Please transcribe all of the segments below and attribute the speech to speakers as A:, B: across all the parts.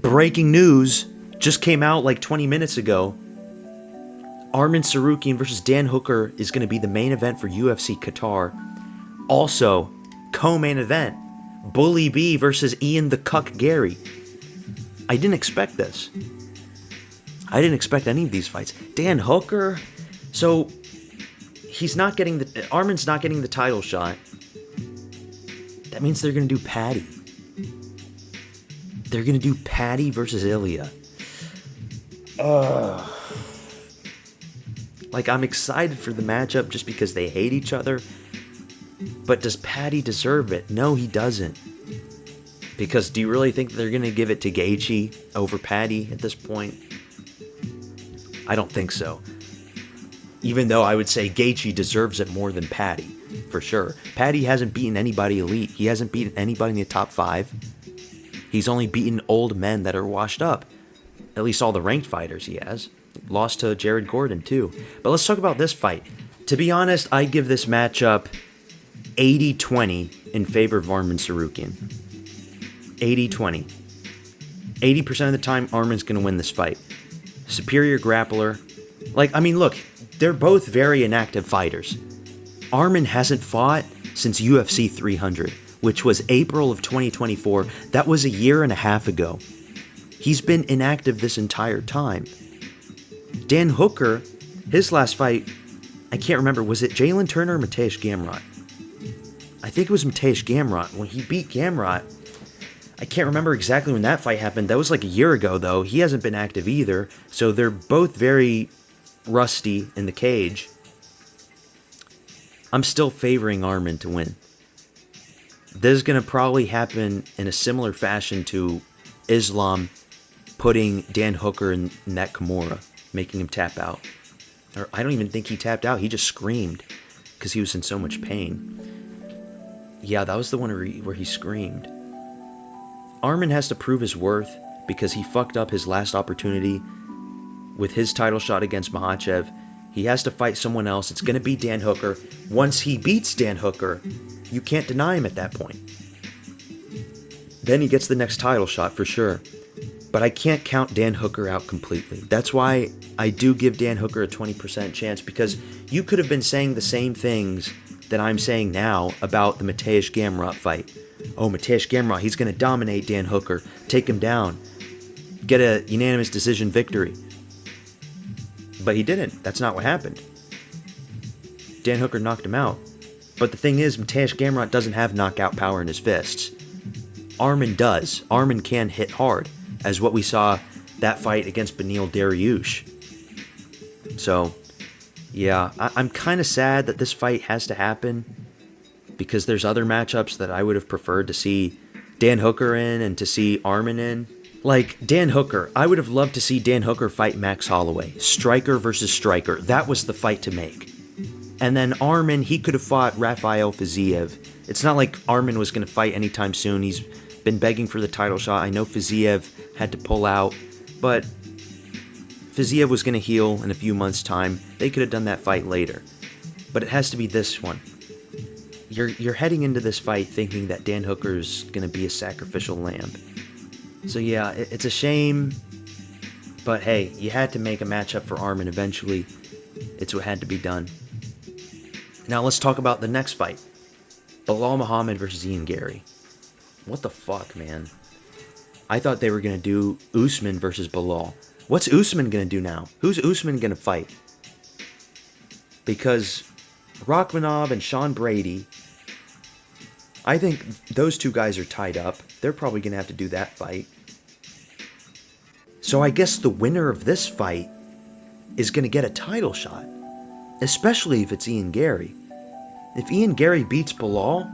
A: breaking news just came out like 20 minutes ago. Arman Tsarukyan versus Dan Hooker is going to be the main event for UFC Qatar. Also, co-main event, Bully B versus Ian the Cuck Garry. I didn't expect this. I didn't expect any of these fights. Dan Hooker, so Arman's not getting the title shot. That means they're going to do Paddy. They're going to do Paddy versus Ilya. Like, I'm excited for the matchup just because they hate each other. But does Paddy deserve it? No, he doesn't. Because do you really think they're going to give it to Gaethje over Paddy at this point? I don't think so. Even though I would say Gaethje deserves it more than Paddy, for sure. Paddy hasn't beaten anybody elite. He hasn't beaten anybody in the top 5. He's only beaten old men that are washed up. At least all the ranked fighters he has. Lost to Jared Gordon, too. But let's talk about this fight. To be honest, I give this matchup 80-20 in favor of Arman Tsarukyan. 80-20. 80% of the time, Arman's going to win this fight. Superior grappler. Look, they're both very inactive fighters. Arman hasn't fought since UFC 300, which was April of 2024. That was a year and a half ago. He's been inactive this entire time. Dan Hooker, his last fight, I can't remember, was it Jalen Turner or Mateusz Gamrot? I think it was Mateusz Gamrot. When he beat Gamrot, I can't remember exactly when that fight happened. That was like a year ago, though. He hasn't been active either, so they're both very rusty in the cage. I'm still favoring Arman to win. This is going to probably happen in a similar fashion to Islam putting Dan Hooker in that Kimura, making him tap out. Or I don't even think he tapped out. He just screamed because he was in so much pain. Yeah, that was the one where he screamed. Arman has to prove his worth because he fucked up his last opportunity with his title shot against Makhachev. He has to fight someone else. It's going to be Dan Hooker. Once he beats Dan Hooker, you can't deny him at that point. Then he gets the next title shot for sure. But I can't count Dan Hooker out completely. That's why I do give Dan Hooker a 20% chance, because you could have been saying the same things that I'm saying now about the Mateusz Gamrot fight. Oh, Mateusz Gamrot, he's going to dominate Dan Hooker, take him down, get a unanimous decision victory. But he didn't. That's not what happened. Dan Hooker knocked him out. But the thing is, Mateusz Gamrot doesn't have knockout power in his fists. Arman does. Arman can hit hard, as what we saw that fight against Beneil Dariush. So, yeah, I'm kind of sad that this fight has to happen, because there's other matchups that I would have preferred to see Dan Hooker in and to see Arman in. Like, Dan Hooker, I would have loved to see Dan Hooker fight Max Holloway. Striker versus striker. That was the fight to make. And then Arman, he could have fought Rafael Fiziev. It's not like Arman was going to fight anytime soon. He's been begging for the title shot. I know Fiziev had to pull out, but Fiziev was going to heal in a few months' time. They could have done that fight later. But it has to be this one. You're heading into this fight thinking that Dan Hooker's going to be a sacrificial lamb. So yeah, it's a shame, but hey, you had to make a matchup for Arman eventually. It's what had to be done. Now let's talk about the next fight. Belal Muhammad versus Ian Garry. What the fuck, man? I thought they were going to do Usman versus Belal. What's Usman going to do now? Who's Usman going to fight? Because Rachmanov and Sean Brady, I think those two guys are tied up. They're probably going to have to do that fight. So I guess the winner of this fight is going to get a title shot. Especially if it's Ian Garry. If Ian Garry beats Belal,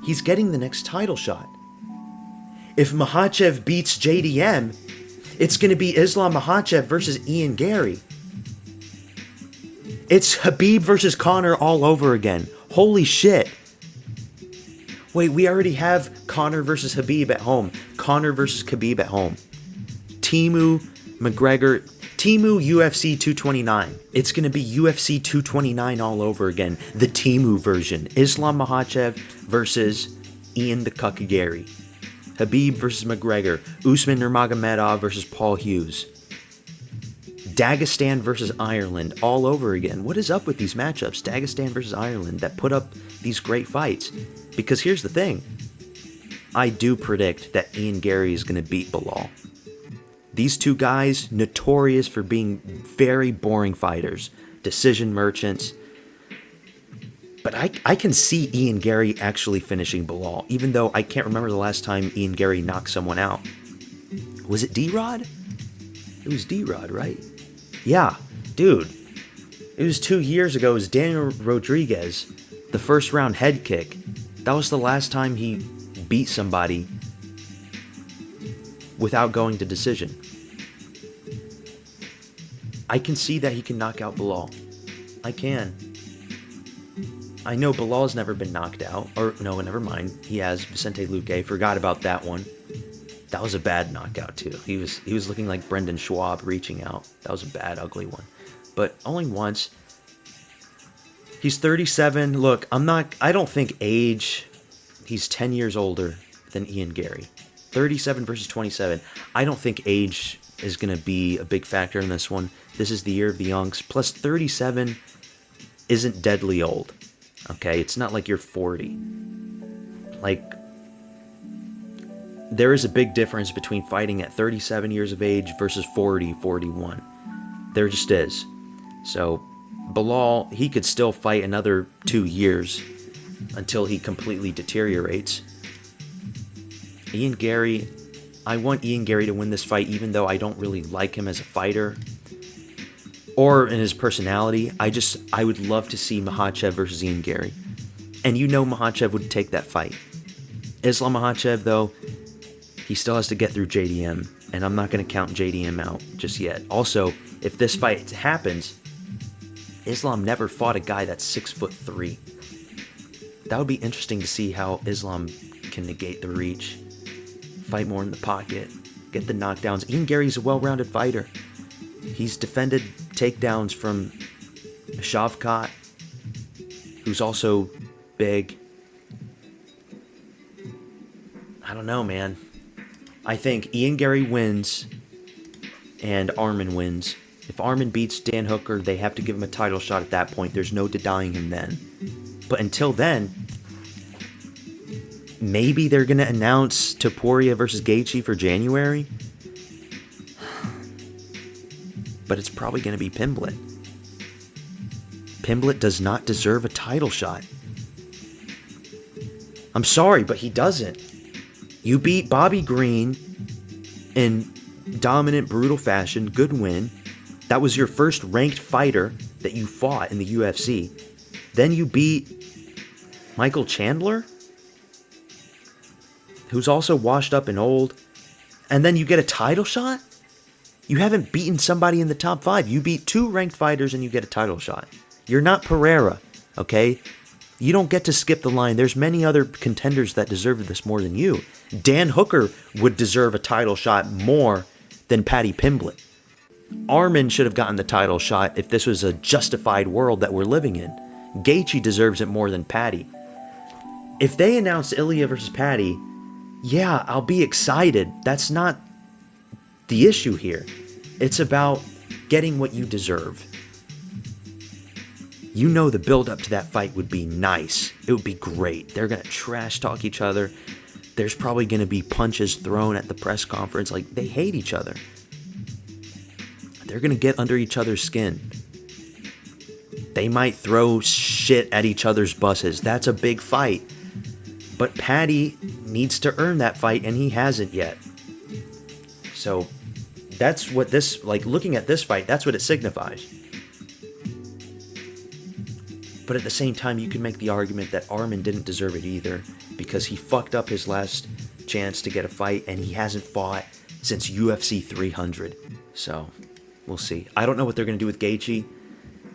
A: he's getting the next title shot. If Makhachev beats JDM, it's going to be Islam Makhachev versus Ian Garry. It's Khabib versus Conor all over again. Holy shit. Wait, we already have Conor versus Khabib at home. Conor versus Khabib at home. Timu, McGregor, Timu UFC 229. It's going to be UFC 229 all over again. The Timu version. Islam Makhachev versus Ian the Cuck Garry. Habib versus McGregor. Usman Nurmagomedov versus Paul Hughes. Dagestan versus Ireland all over again. What is up with these matchups? Dagestan versus Ireland that put up these great fights. Because here's the thing. I do predict that Ian Garry is going to beat Belal. These two guys, notorious for being very boring fighters. Decision merchants. But I can see Ian Garry actually finishing Belal. Even though I can't remember the last time Ian Garry knocked someone out. Was it D-Rod? It was D-Rod, right? Yeah, dude, it was 2 years ago. It was Daniel Rodriguez, the first round head kick. That was the last time he beat somebody without going to decision. I can see that he can knock out Belal. I can. I know Belal's never been knocked out. Or, no, never mind. He has. Vicente Luque. Forgot about that one. That was a bad knockout too. He was looking like Brendan Schwab reaching out. That was a bad, ugly one. But only once. He's 37. Look, I don't think age. He's 10 years older than Ian Garry. 37 versus 27. I don't think age is going to be a big factor in this one. This is the year of the Younks. Plus 37 isn't deadly old. Okay, it's not like you're 40. Like, there is a big difference between fighting at 37 years of age versus 40, 41. There just is. So, Belal, he could still fight another 2 years until he completely deteriorates. Ian Garry, I want Ian Garry to win this fight even though I don't really like him as a fighter or in his personality. I would love to see Makhachev versus Ian Garry. And you know Makhachev would take that fight. Islam Makhachev, though, he still has to get through JDM, and I'm not going to count JDM out just yet. Also, if this fight happens, Islam never fought a guy that's 6'3". That would be interesting to see how Islam can negate the reach, fight more in the pocket, get the knockdowns. Ian Garry's a well-rounded fighter. He's defended takedowns from Shavkat, who's also big. I don't know, man. I think Ian Garry wins and Arman wins. If Arman beats Dan Hooker, they have to give him a title shot at that point. There's no denying him then. But until then, maybe they're going to announce Topuria versus Gaethje for January. But it's probably going to be Pimblett. Pimblett does not deserve a title shot. I'm sorry, but he doesn't. You beat Bobby Green in dominant, brutal fashion. Good win. That was your first ranked fighter that you fought in the UFC. Then you beat Michael Chandler, who's also washed up and old. And then you get a title shot? You haven't beaten somebody in the top 5. You beat 2 ranked fighters and you get a title shot. You're not Pereira, okay? You don't get to skip the line. There's many other contenders that deserve this more than you. Dan Hooker would deserve a title shot more than Paddy Pimblett. Arman should have gotten the title shot if this was a justified world that we're living in. Gaethje deserves it more than Paddy. If they announce Ilya versus Paddy, yeah, I'll be excited. That's not the issue here. It's about getting what you deserve. You know the build-up to that fight would be nice. It would be great. They're going to trash talk each other. There's probably going to be punches thrown at the press conference. Like, they hate each other. They're going to get under each other's skin. They might throw shit at each other's buses. That's a big fight. But Paddy needs to earn that fight, and he hasn't yet. So, that's what this, like, looking at this fight, that's what it signifies. But at the same time, you can make the argument that Arman didn't deserve it either because he fucked up his last chance to get a fight and he hasn't fought since UFC 300. So, we'll see. I don't know what they're going to do with Gaethje.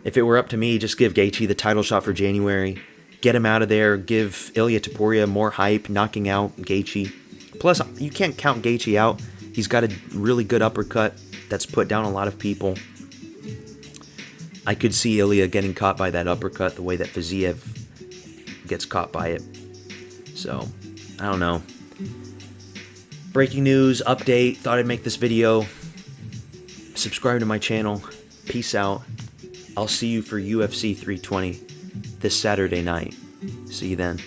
A: If it were up to me, just give Gaethje the title shot for January. Get him out of there. Give Ilya Topuria more hype, knocking out Gaethje. Plus, you can't count Gaethje out. He's got a really good uppercut that's put down a lot of people. I could see Ilya getting caught by that uppercut the way that Fiziev gets caught by it. So, I don't know. Breaking news, update, thought I'd make this video. Subscribe to my channel. Peace out. I'll see you for UFC 320 this Saturday night. See you then.